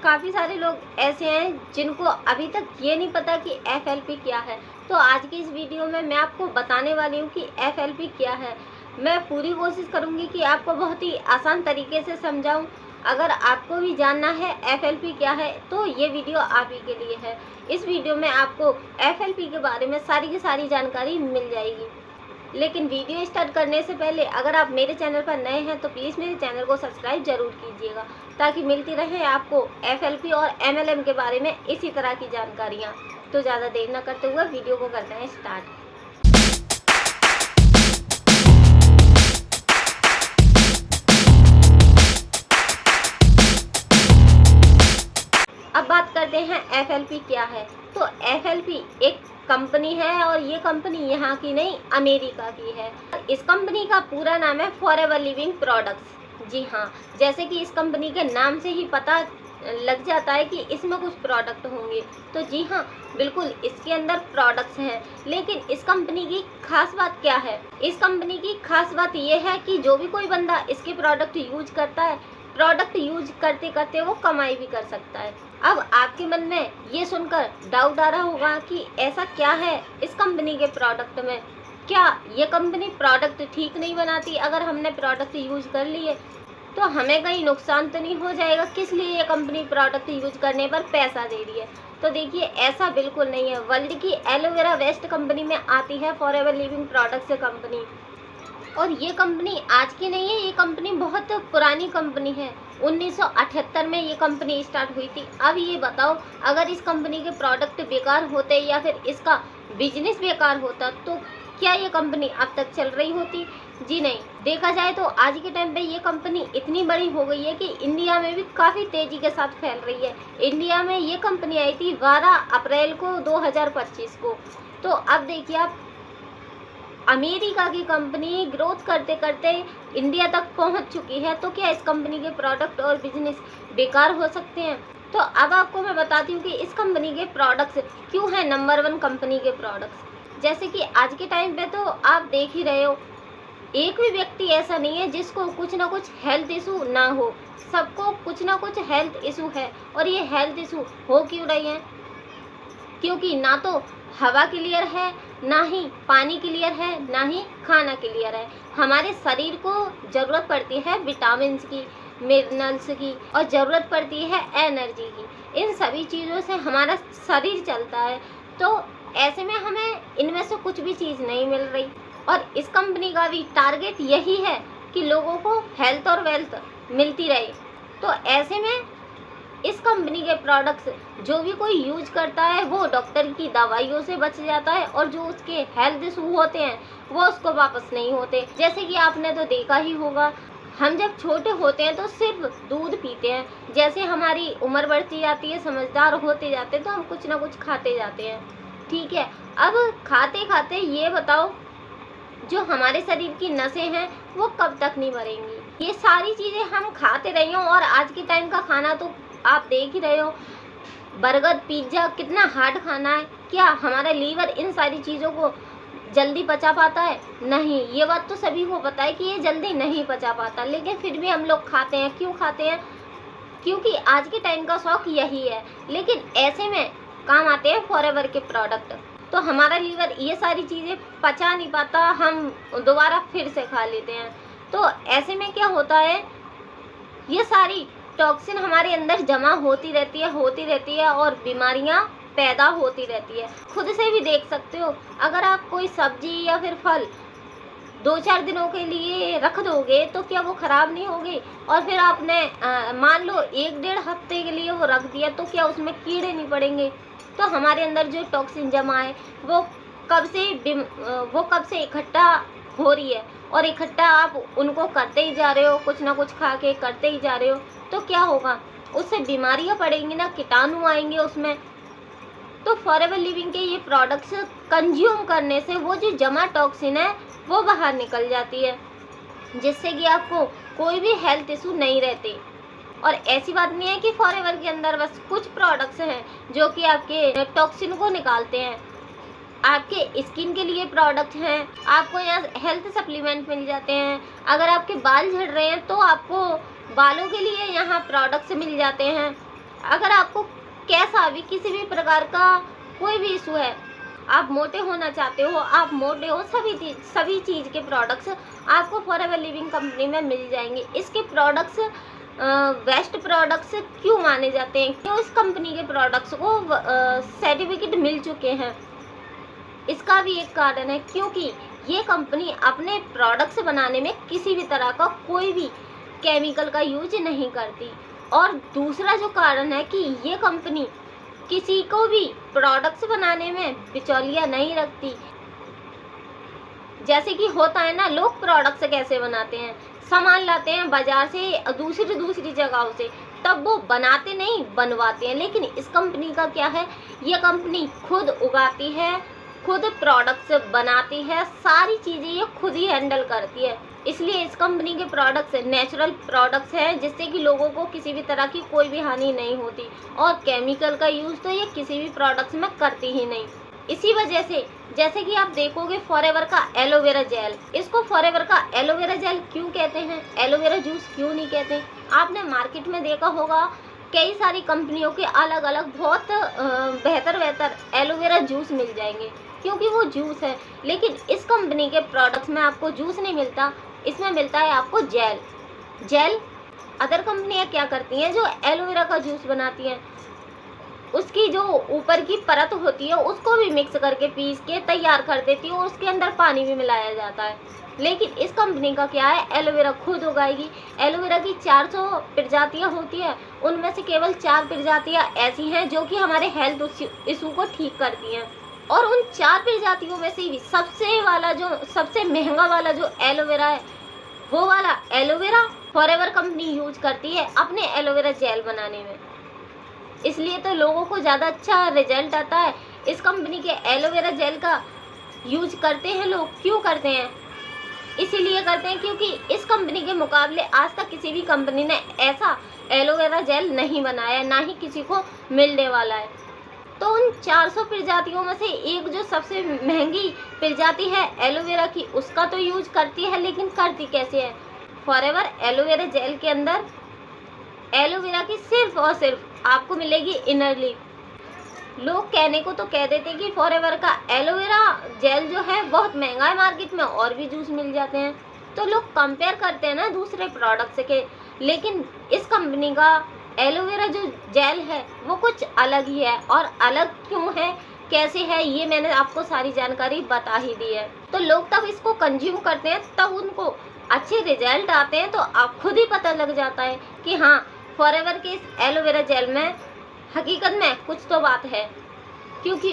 काफ़ी सारे लोग ऐसे हैं जिनको अभी तक ये नहीं पता कि FLP क्या है। तो आज की इस वीडियो में मैं आपको बताने वाली हूँ कि FLP क्या है। मैं पूरी कोशिश करूँगी कि आपको बहुत ही आसान तरीके से समझाऊँ। अगर आपको भी जानना है FLP क्या है तो ये वीडियो आप ही के लिए है। इस वीडियो में आपको FLP के बारे में सारी की सारी जानकारी मिल जाएगी। लेकिन वीडियो स्टार्ट करने से पहले अगर आप मेरे चैनल पर नए हैं तो प्लीज़ मेरे चैनल को सब्सक्राइब ज़रूर कीजिएगा, ताकि मिलती रहे आपको FLP और MLM के बारे में इसी तरह की जानकारियाँ। तो ज़्यादा देर न करते हुए वीडियो को करते हैं स्टार्ट। अब बात करते हैं FLP क्या है। तो FLP एक कंपनी है और ये कंपनी यहाँ की नहीं, अमेरिका की है। इस कंपनी का पूरा नाम है फॉरएवर लिविंग प्रोडक्ट्स। जी हाँ, जैसे कि इस कंपनी के नाम से ही पता लग जाता है कि इसमें कुछ प्रोडक्ट होंगे। तो जी हाँ, बिल्कुल इसके अंदर प्रोडक्ट्स हैं। लेकिन इस कंपनी की खास बात क्या है? इस कंपनी की खास बात ये है कि जो भी कोई बंदा इसके प्रोडक्ट यूज करता है, प्रोडक्ट यूज करते करते वो कमाई भी कर सकता है। अब आपके मन में ये सुनकर डाउट आ रहा होगा कि ऐसा क्या है इस कंपनी के प्रोडक्ट में? क्या ये कंपनी प्रोडक्ट ठीक नहीं बनाती? अगर हमने प्रोडक्ट यूज कर लिए तो हमें कहीं नुकसान तो नहीं हो जाएगा? किस लिए ये कंपनी प्रोडक्ट यूज करने पर पैसा दे रही है? तो देखिए, ऐसा बिल्कुल नहीं है। वर्ल्ड की एलोवेरा वेस्ट कंपनी में आती है फॉरएवर लिविंग प्रोडक्ट्स कंपनी। और ये कंपनी आज की नहीं है, ये कंपनी बहुत पुरानी कंपनी है। 1978 में ये कंपनी स्टार्ट हुई थी। अब ये बताओ, अगर इस कंपनी के प्रोडक्ट बेकार होते या फिर इसका बिजनेस बेकार होता तो क्या ये कंपनी अब तक चल रही होती? जी नहीं। देखा जाए तो आज के टाइम पे ये कंपनी इतनी बड़ी हो गई है कि इंडिया में भी काफ़ी तेज़ी के साथ फैल रही है। इंडिया में ये कंपनी आई थी 12 अप्रैल को 2025 को। तो अब देखिए आप, अमेरिका की कंपनी ग्रोथ करते करते इंडिया तक पहुंच चुकी है। तो क्या इस कंपनी के प्रोडक्ट और बिजनेस बेकार हो सकते हैं? तो अब आपको मैं बताती हूँ कि इस कंपनी के प्रोडक्ट्स क्यों हैं नंबर 1 कंपनी के प्रोडक्ट्स। जैसे कि आज के टाइम पे तो आप देख ही रहे हो, एक भी व्यक्ति ऐसा नहीं है जिसको कुछ ना कुछ हेल्थ इशू ना हो। सबको कुछ ना कुछ हेल्थ इशू है। और ये हेल्थ इशू हो क्यों रही है? क्योंकि ना तो हवा क्लियर है, ना ही पानी क्लियर है, ना ही खाना क्लियर है। हमारे शरीर को ज़रूरत पड़ती है विटामिन्स की, मिनरल्स की, और ज़रूरत पड़ती है एनर्जी की। इन सभी चीज़ों से हमारा शरीर चलता है। तो ऐसे में हमें इनमें से कुछ भी चीज़ नहीं मिल रही। और इस कंपनी का भी टारगेट यही है कि लोगों को हेल्थ और वेल्थ मिलती रहे। तो ऐसे में इस कंपनी के प्रोडक्ट्स जो भी कोई यूज करता है वो डॉक्टर की दवाइयों से बच जाता है, और जो उसके हेल्थ इशू होते हैं वो उसको वापस नहीं होते। जैसे कि आपने तो देखा ही होगा, हम जब छोटे होते हैं तो सिर्फ दूध पीते हैं। जैसे हमारी उम्र बढ़ती जाती है, समझदार होते जाते हैं, तो हम कुछ ना कुछ खाते जाते हैं। ठीक है, अब खाते खाते ये बताओ, जो हमारे शरीर की नसें हैं वो कब तक नहीं भरेंगी? ये सारी चीज़ें हम खाते रहे हों। और आज के टाइम का खाना तो आप देख ही रहे हो, बर्गर, पिज्ज़ा, कितना हार्ड खाना है। क्या हमारा लीवर इन सारी चीज़ों को जल्दी पचा पाता है? नहीं। ये बात तो सभी को पता है कि ये जल्दी नहीं पचा पाता, लेकिन फिर भी हम लोग खाते हैं। क्यों खाते हैं? क्योंकि आज के टाइम का शौक यही है। लेकिन ऐसे में काम आते हैं फॉरएवर के प्रोडक्ट। तो हमारा लीवर ये सारी चीज़ें पचा नहीं पाता, हम दोबारा फिर से खा लेते हैं। तो ऐसे में क्या होता है, ये सारी टॉक्सिन हमारे अंदर जमा होती रहती है और बीमारियां पैदा होती रहती है। खुद से भी देख सकते हो, अगर आप कोई सब्जी या फिर फल 2-4 दिनों के लिए रख दोगे तो क्या वो ख़राब नहीं होगी? और फिर आपने मान लो 1-1.5 हफ्ते के लिए वो रख दिया, तो क्या उसमें कीड़े नहीं पड़ेंगे? तो हमारे अंदर जो टॉक्सिन जमा है वो कब से इकट्ठा हो रही है, और इकट्ठा आप उनको करते ही जा रहे हो, कुछ ना कुछ खा के करते ही जा रहे हो। तो क्या होगा? उससे बीमारियां पड़ेंगी ना, कीटाणु आएंगे उसमें। तो फॉरएवर लिविंग के ये प्रोडक्ट्स कंज्यूम करने से वो जो जमा टॉक्सिन है वो बाहर निकल जाती है, जिससे कि आपको कोई भी हेल्थ इशू नहीं रहते। और ऐसी बात नहीं है कि फॉरएवर के अंदर बस कुछ प्रोडक्ट्स हैं जो कि आपके टॉक्सिन को निकालते हैं। आपके स्किन के लिए प्रोडक्ट हैं, आपको यहाँ हेल्थ सप्लीमेंट मिल जाते हैं। अगर आपके बाल झड़ रहे हैं तो आपको बालों के लिए यहाँ प्रोडक्ट्स मिल जाते हैं। अगर आपको कैसा भी किसी भी प्रकार का कोई भी इशू है, आप मोटे होना चाहते हो, आप मोटे हो, सभी चीज़ के प्रोडक्ट्स आपको फॉरएवर लिविंग कंपनी में मिल जाएंगे। इसके प्रोडक्ट्स बेस्ट प्रोडक्ट्स क्यों माने जाते हैं, क्यों इस कंपनी के प्रोडक्ट्स को सर्टिफिकेट मिल चुके हैं, इसका भी एक कारण है क्योंकि ये कंपनी अपने प्रोडक्ट्स बनाने में किसी भी तरह का कोई भी केमिकल का यूज नहीं करती। और दूसरा जो कारण है कि ये कंपनी किसी को भी प्रोडक्ट्स बनाने में बिचौलिया नहीं रखती। जैसे कि होता है ना, लोग प्रोडक्ट्स कैसे बनाते हैं, सामान लाते हैं बाजार से दूसरी जगहों से, तब वो बनाते नहीं बनवाते हैं। लेकिन इस कंपनी का क्या है, ये कंपनी खुद उगाती है, खुद प्रोडक्ट्स बनाती है, सारी चीज़ें ये खुद ही हैंडल करती है। इसलिए इस कंपनी के प्रोडक्ट्स नेचुरल प्रोडक्ट्स हैं, जिससे कि लोगों को किसी भी तरह की कोई भी हानि नहीं होती। और केमिकल का यूज़ तो ये किसी भी प्रोडक्ट्स में करती ही नहीं। इसी वजह से जैसे कि आप देखोगे फॉरएवर का एलोवेरा जेल, इसको फॉरएवर का एलोवेरा जेल क्यों कहते हैं, एलोवेरा जूस क्यों नहीं कहते। आपने मार्केट में देखा होगा कई सारी कंपनियों के अलग अलग बहुत बेहतर एलोवेरा जूस मिल जाएंगे, क्योंकि वो जूस है। लेकिन इस कंपनी के प्रोडक्ट्स में आपको जूस नहीं मिलता, इसमें मिलता है आपको जेल। अदर कंपनियां क्या करती हैं, जो एलोवेरा का जूस बनाती हैं, उसकी जो ऊपर की परत होती है उसको भी मिक्स करके पीस के तैयार कर देती है और उसके अंदर पानी भी मिलाया जाता है। लेकिन इस कंपनी का क्या है, एलोवेरा खुद उगाएगी। एलोवेरा की 400 प्रजातियाँ होती है, उनमें से केवल 4 प्रजातियाँ ऐसी हैं जो कि हमारे हेल्थ इशू को ठीक करती हैं। और उन 4 प्रजातियों में से भी सबसे महंगा वाला जो एलोवेरा है, वो वाला एलोवेरा फॉरएवर कंपनी यूज करती है अपने एलोवेरा जेल बनाने में। इसलिए तो लोगों को ज़्यादा अच्छा रिजल्ट आता है। इस कंपनी के एलोवेरा जेल का यूज करते हैं लोग। क्यों करते हैं, इसीलिए करते हैं क्योंकि इस कंपनी के मुकाबले आज तक किसी भी कंपनी ने ऐसा एलोवेरा जेल नहीं बनाया, ना ही किसी को मिलने वाला है। तो उन 400 प्रजातियों में से एक जो सबसे महंगी प्रजाति है एलोवेरा की, उसका तो यूज करती है, लेकिन करती कैसे है, फॉरएवर एलोवेरा जेल के अंदर एलोवेरा की सिर्फ और सिर्फ आपको मिलेगी इनर लीफ। लोग कहने को तो कह देते हैं कि फॉरएवर का एलोवेरा जेल जो है बहुत महंगा है, मार्केट में और भी जूस मिल जाते हैं, तो लोग कंपेयर करते हैं ना दूसरे प्रोडक्ट्स के। लेकिन इस कंपनी का एलोवेरा जो जेल है वो कुछ अलग ही है, और अलग क्यों है, कैसे है, ये मैंने आपको सारी जानकारी बता ही दी है। तो लोग तब इसको कंज्यूम करते हैं, तब उनको अच्छे रिजल्ट आते हैं, तो आप खुद ही पता लग जाता है कि हाँ, फॉरएवर के इस एलोवेरा जेल में हकीकत में कुछ तो बात है। क्योंकि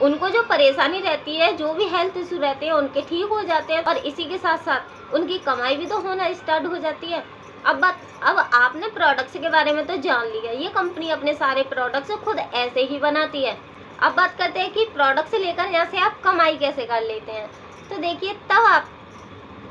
उनको जो परेशानी रहती है, जो भी हेल्थ इशू रहते हैं, उनके ठीक हो जाते हैं, और इसी के साथ साथ उनकी कमाई भी तो होना स्टार्ट हो जाती है। अब आपने प्रोडक्ट्स के बारे में तो जान लिया, ये कंपनी अपने सारे प्रोडक्ट्स खुद ऐसे ही बनाती है। अब बात करते हैं कि प्रोडक्ट से लेकर यहाँ से आप कमाई कैसे कर लेते हैं। तो देखिए, तब आप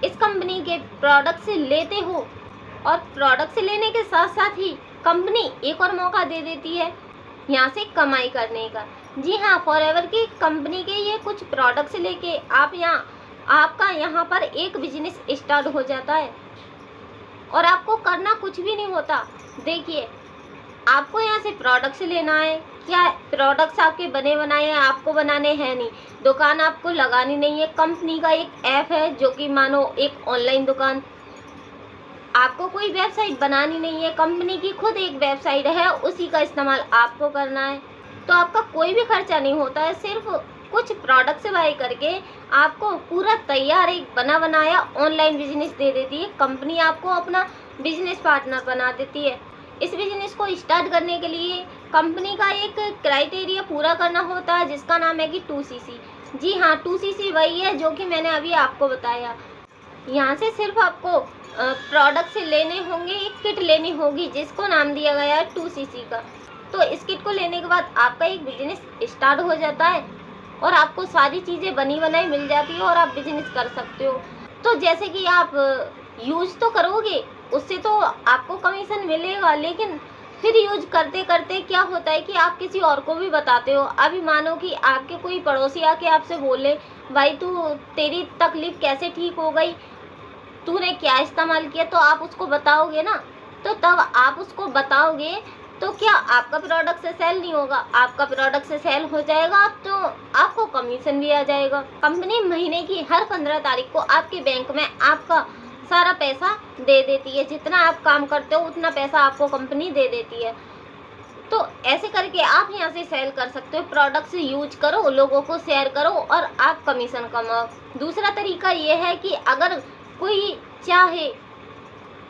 इस कंपनी के प्रोडक्ट्स लेते हो, और प्रोडक्ट्स लेने के साथ साथ ही कंपनी एक और मौका दे देती है यहाँ से कमाई करने का। जी हाँ, फॉरएवर की कंपनी के ये कुछ प्रोडक्ट्स लेके आपका यहाँ पर एक बिजनेस स्टार्ट हो जाता है, और आपको करना कुछ भी नहीं होता। देखिए, आपको यहाँ से प्रोडक्ट्स लेना है, क्या प्रोडक्ट्स आपके बने बनाए हैं, आपको बनाने हैं नहीं, दुकान आपको लगानी नहीं है, कंपनी का एक ऐप है जो कि मानो एक ऑनलाइन दुकान, आपको कोई वेबसाइट बनानी नहीं है, कंपनी की खुद एक वेबसाइट है, उसी का इस्तेमाल आपको करना है। तो आपका कोई भी खर्चा नहीं होता है, सिर्फ कुछ प्रोडक्ट्स बाय करके आपको पूरा तैयार एक बना बनाया ऑनलाइन बिजनेस दे देती है कंपनी, आपको अपना बिजनेस पार्टनर बना देती है। इस बिजनेस को स्टार्ट करने के लिए कंपनी का एक क्राइटेरिया पूरा करना होता है, जिसका नाम है कि 2CC। जी हाँ, 2CC वही है जो कि मैंने अभी आपको बताया। यहाँ से सिर्फ आपको प्रोडक्ट्स लेने होंगे, एक किट लेनी होगी जिसको नाम दिया गया है 2CC का। तो इस किट को लेने के बाद आपका एक बिजनेस स्टार्ट हो जाता है, और आपको सारी चीज़ें बनी बनाई मिल जाती है, और आप बिजनेस कर सकते हो। तो जैसे कि आप यूज तो करोगे, उससे तो आपको कमीशन मिलेगा, लेकिन फिर यूज करते करते क्या होता है कि आप किसी और को भी बताते हो। अभी मानो कि आपके कोई पड़ोसी आके आपसे बोले, भाई तेरी तकलीफ कैसे ठीक हो गई, तूने क्या इस्तेमाल किया, तो आप उसको बताओगे ना। तो तब आप उसको बताओगे तो क्या आपका प्रोडक्ट से सेल नहीं होगा? आपका प्रोडक्ट से सेल हो जाएगा तो आपको कमीशन भी आ जाएगा। कंपनी महीने की हर 15 तारीख को आपके बैंक में आपका सारा पैसा दे देती है। जितना आप काम करते हो उतना पैसा आपको कंपनी दे देती है। तो ऐसे करके आप यहाँ से सेल कर सकते हो। प्रोडक्ट्स यूज करो, लोगों को शेयर करो और आप कमीशन कमाओ। दूसरा तरीका ये है कि अगर कोई चाहे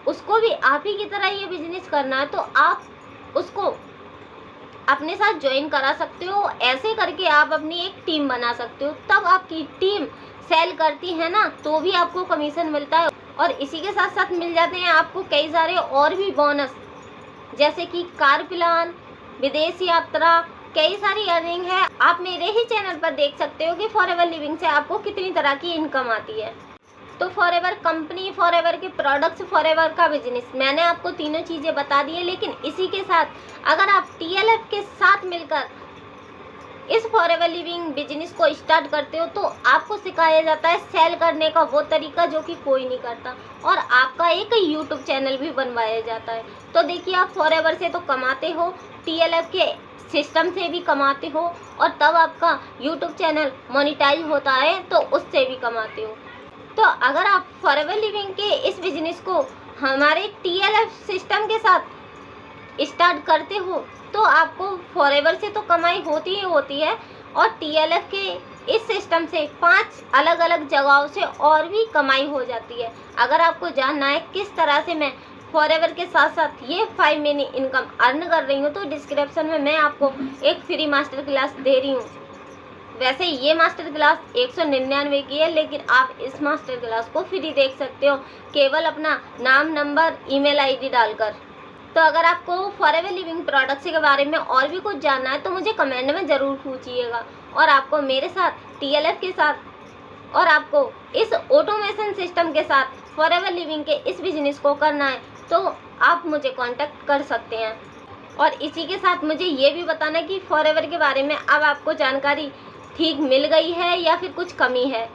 उसको भी आप ही की तरह ये बिजनेस करना है तो आप उसको अपने साथ ज्वाइन करा सकते हो। ऐसे करके आप अपनी एक टीम बना सकते हो। तब आपकी टीम सेल करती है ना तो भी आपको कमीशन मिलता है। और इसी के साथ साथ मिल जाते हैं आपको कई सारे और भी बोनस, जैसे कि कार प्लान, विदेश यात्रा, कई सारी अर्निंग है। आप मेरे ही चैनल पर देख सकते हो कि फॉरएवर लिविंग से आपको कितनी तरह की इनकम आती है। तो फॉरएवर कंपनी, फॉरएवर के प्रोडक्ट्स, फॉरएवर का बिजनेस, मैंने आपको तीनों चीज़ें बता दी है। लेकिन इसी के साथ अगर आप TLF के साथ मिलकर इस फॉरएवर लिविंग बिजनेस को स्टार्ट करते हो तो आपको सिखाया जाता है सेल करने का वो तरीका जो कि कोई नहीं करता, और आपका एक यूट्यूब चैनल भी बनवाया जाता है। तो देखिए, आप फॉरएवर से तो कमाते हो, TLF के सिस्टम से भी कमाते हो, और तब आपका यूट्यूब चैनल मोनेटाइज होता है तो उससे भी कमाते हो। तो अगर आप फॉरएवर लिविंग के इस बिजनेस को हमारे TLF सिस्टम के साथ स्टार्ट करते हो तो आपको फॉरएवर से तो कमाई होती ही होती है, और TLF के इस सिस्टम से 5 अलग अलग जगहों से और भी कमाई हो जाती है। अगर आपको जानना है किस तरह से मैं फॉरएवर के साथ साथ ये 5 महीने इनकम अर्न कर रही हूँ तो डिस्क्रिप्शन में मैं आपको एक फ्री मास्टर क्लास दे रही हूँ। वैसे ये मास्टर क्लास 199 की है, लेकिन आप इस मास्टर क्लास को फ्री देख सकते हो केवल अपना नाम, नंबर, ईमेल ID डालकर। तो अगर आपको फॉरएवर लिविंग प्रोडक्ट्स के बारे में और भी कुछ जानना है तो मुझे कमेंट में ज़रूर पूछिएगा। और आपको मेरे साथ TLF के साथ और आपको इस ऑटोमेशन सिस्टम के साथ फॉरएवर लिविंग के इस बिजनेस को करना है तो आप मुझे कांटेक्ट कर सकते हैं। और इसी के साथ मुझे ये भी बताना कि फॉरएवर के बारे में अब आपको जानकारी ठीक मिल गई है या फिर कुछ कमी है।